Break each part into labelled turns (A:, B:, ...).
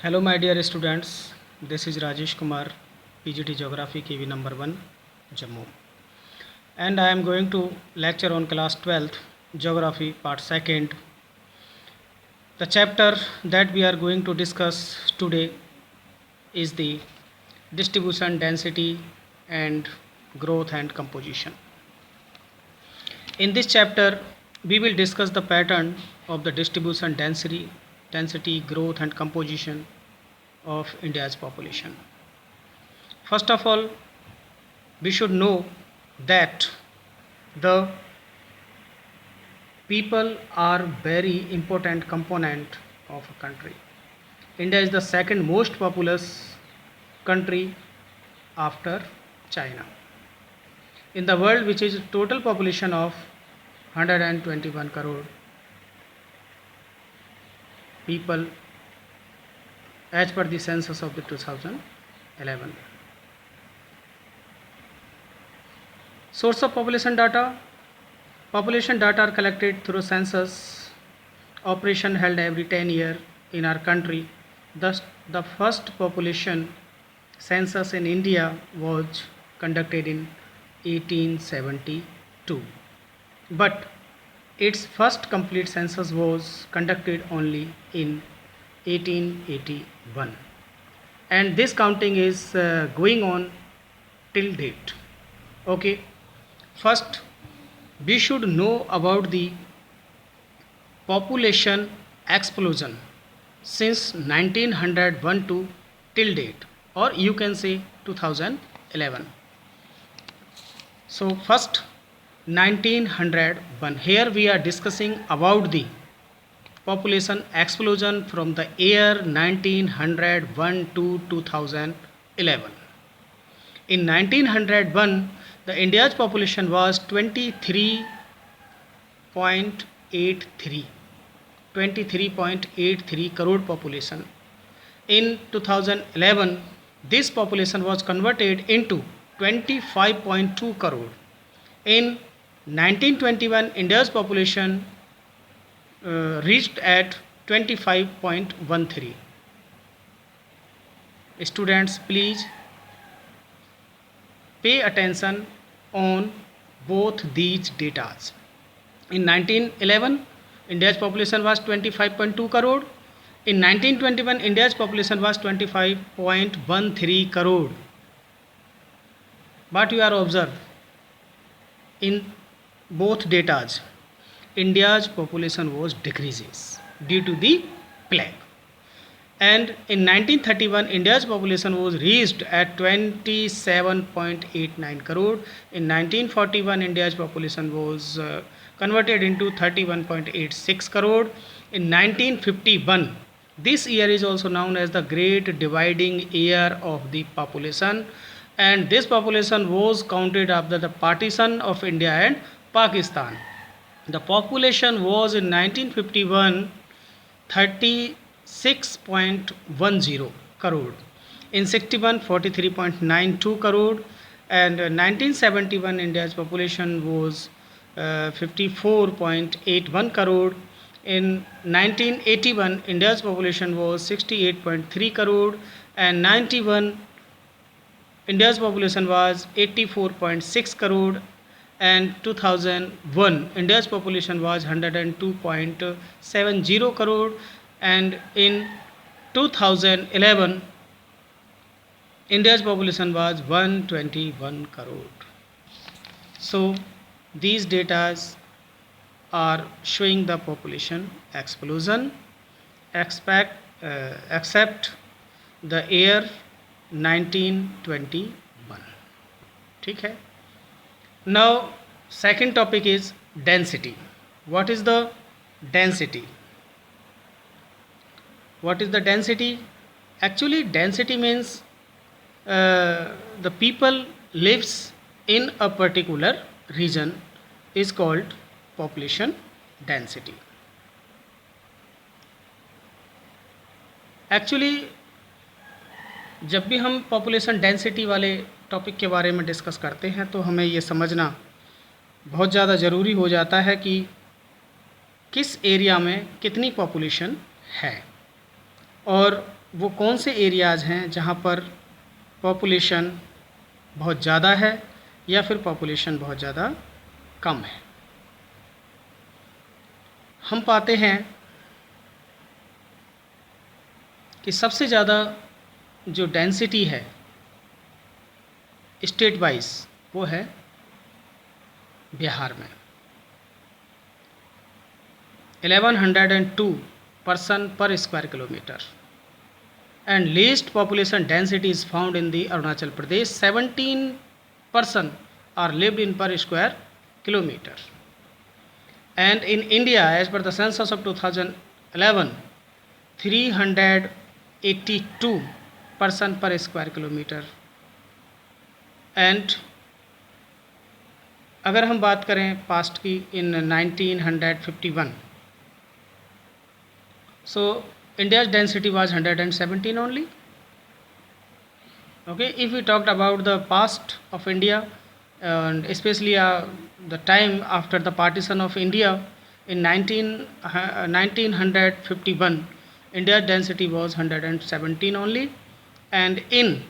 A: Hello my dear students, this is Rajesh Kumar, PGT Geography KV number 1, Jammu, and I am going to lecture on class 12th Geography part 2nd. The chapter that we are going to discuss today is the distribution, density and growth and composition. In this chapter we will discuss the pattern of the distribution, density, growth and composition of India's population. First of all, we should know that the people are very important component of a country. India is the second most populous country after China in the world, which is a total population of 121 crore people as per the census of the 2011. Source of population data. Population data are collected through census operation held every 10 years in our country. Thus, the first population census in India was conducted in 1872. But its first complete census was conducted only in 1881. And this counting is going on till date. Okay. First, we should know about the population explosion since 1901 to till date, or you can say 2011. So first 1901, here we are discussing about the population explosion from the year 1901 to 2011. In 1901, the India's population was 23.83 crore population. In 2011, this population was converted into 25.2 crore. In 1921, India's population reached at 25.13. Students, please pay attention on both these datas. In 1911, India's population was 25.2 crore. In 1921, India's population was 25.13 crore. But you are observe in both datas, India's population was decreases due to the plague. And in 1931, India's population was reached at 27.89 crore. In 1941, India's population was converted into 31.86 crore. In 1951, this year is also known as the Great Dividing Year of the population, and this population was counted after the partition of India and Pakistan. The population was in 1951 36.10 crore. In 61, 43.92 crore. And 1971, India's population was 54.81 crore. In 1981, India's population was 68.3 crore. And 91, India's population was 84.6 crore. And 2001, India's population was 102.70 crore. And in 2011, India's population was 121 crore. So these data are showing the population explosion except the year 1921. ठीक है. Now second topic is density. What is the density? What is the density? Actually, density means the people lives in a particular region is called population density. Actually, जब भी हम population density वाले topic के बारे में discuss करते हैं तो हमें ये समझना बहुत ज़्यादा ज़रूरी हो जाता है कि किस एरिया में कितनी पॉपुलेशन है और वो कौन से एरियाज़ हैं जहाँ पर पॉपुलेशन बहुत ज़्यादा है या फिर पॉपुलेशन बहुत ज़्यादा कम है। हम पाते हैं कि सबसे ज़्यादा जो डेंसिटी है स्टेट वाइज वो है बिहार में, 1102 पर्सन पर square kilometre, and least population density is found in the Arunachal Pradesh, 17 person are lived in per square kilometer. And in India, as per the census of 2011, 382 person per square kilometer. And अगर हम बात करें past की, in 1951, so India's density was 117 only. Okay, if we talked about the past of India and especially the time after the partition of India in 1951, India's density was 117 only, and in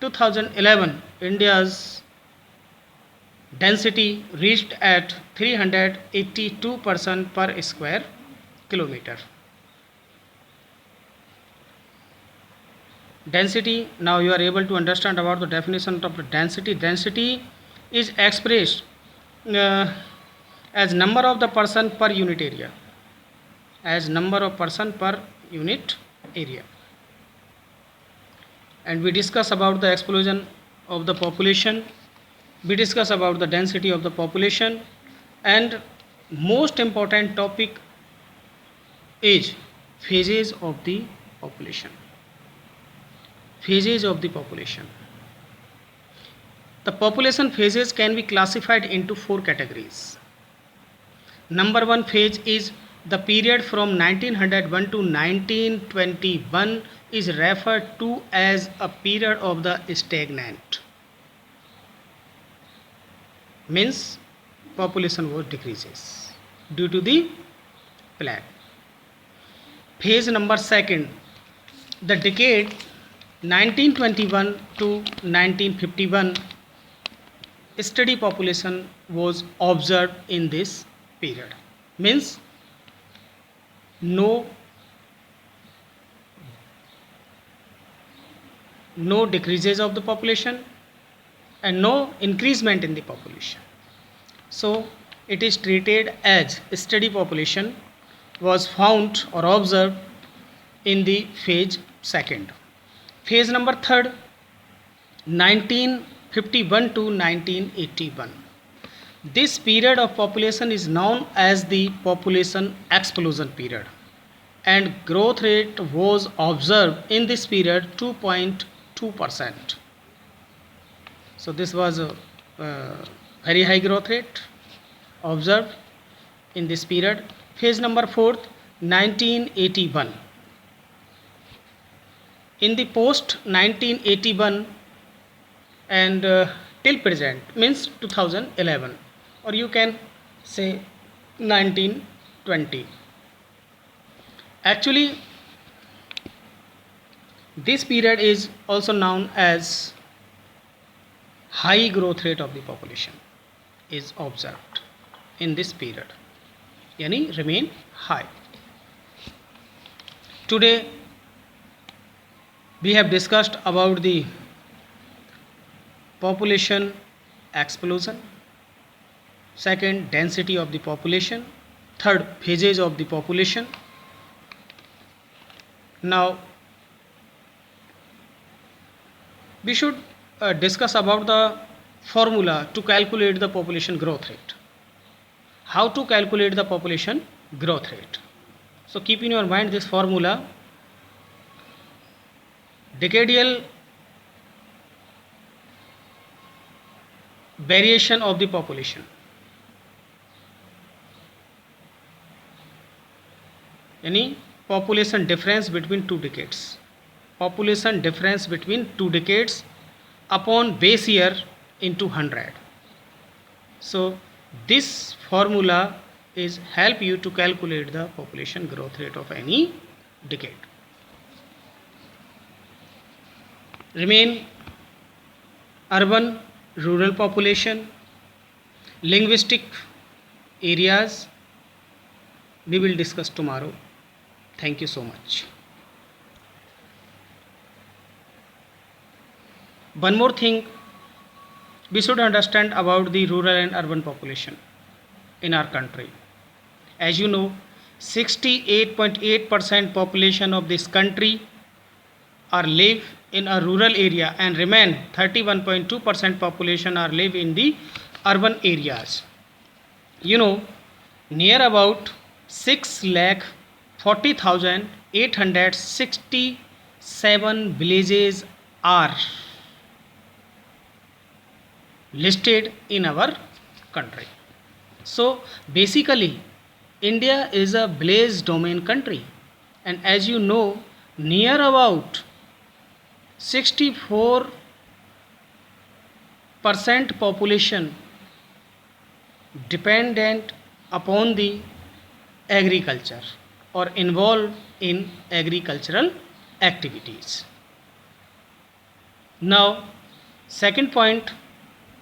A: 2011 India's density reached at 382 person per square kilometer. Density, now you are able to understand about the definition of the density. Density is expressed as number of the person per unit area, as number of person per unit area. And we discuss about the explosion of the population, we discuss about the density of the population, and most important topic is phases of the population. Phases of the population. The population phases can be classified into 4 categories. Number 1 phase is the period from 1901 to 1921 is referred to as a period of the stagnant. Means population was decreases due to the plague. Phase number 2, the decade 1921 to 1951, steady population was observed in this period. Means no decreases of the population and no increasement in the population. So it is treated as steady population was found or observed in the phase 2. Phase number 3, 1951 to 1981. This period of population is known as the population explosion period, and growth rate was observed in this period 2.2%. So this was a very high growth rate observed in this period. Phase number 4, 1981. In the post 1981 and till present, means 2011, or you can say 1920. Actually, this period is also known as high growth rate of the population is observed in this period, yani remain high. Today we have discussed about the population explosion, second, density of the population, third, phases of the population. Now we should discuss about the formula to calculate the population growth rate. How to calculate the population growth rate? So keep in your mind this formula. Decadal variation of the population, any population difference between 2 decades, population difference between 2 decades upon base year into 100. So this formula is help you to calculate the population growth rate of any decade. remain urban, rural population, linguistic areas. We will discuss tomorrow. Thank you so much. One more thing we should understand about the rural and urban population in our country. As you know, 68.8% population of this country are live in a rural area and remain 31.2% population are live in the urban areas. You know, near about 6,40,867 villages are listed in our country. So basically India is a village domain country, and as you know, near about 64% population dependent upon the agriculture or involved in agricultural activities. Now, second point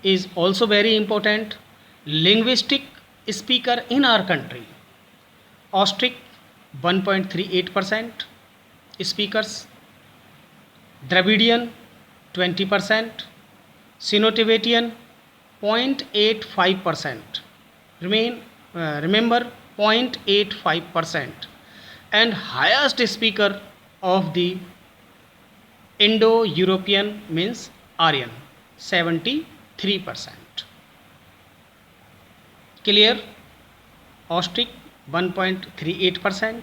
A: is also very important. Linguistic speaker in our country, Austric 1.38% speakers, Dravidian 20%, Sino-Tibetan 0.85%. Remember 0.85%, and highest speaker of the Indo-European means Aryan 73%. Clear? Austric 1.38%,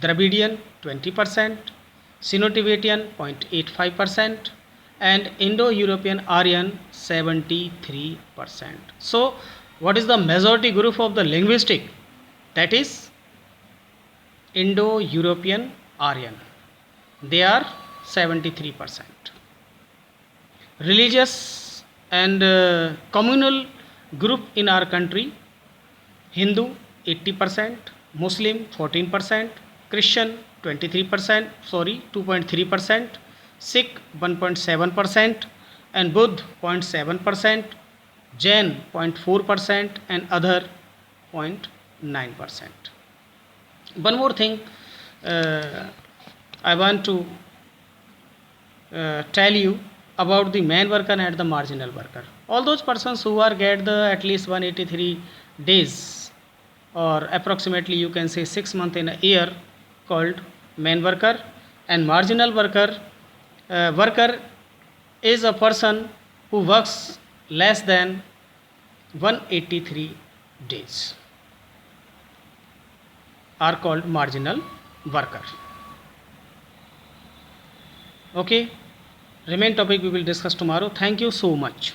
A: Dravidian 20%, Sino-Tibetan 0.85%, and Indo-European Aryan 73%. So what is the majority group of the linguistic? That is Indo-European Aryan. They are 73%. Religious and communal group in our country: Hindu 80%, Muslim 14%, Christian 2.3%, Sikh 1.7%, and Buddha 0.7%, Jain 0.4%, and other 0.9%. One more thing I want to tell you about the main worker and the marginal worker. All those persons who are get the at least 183 days, or approximately you can say 6 months in a year, called main worker. And marginal worker is a person who works less than 183 days, are called marginal worker. Okay, remain topic we will discuss tomorrow. Thank you so much.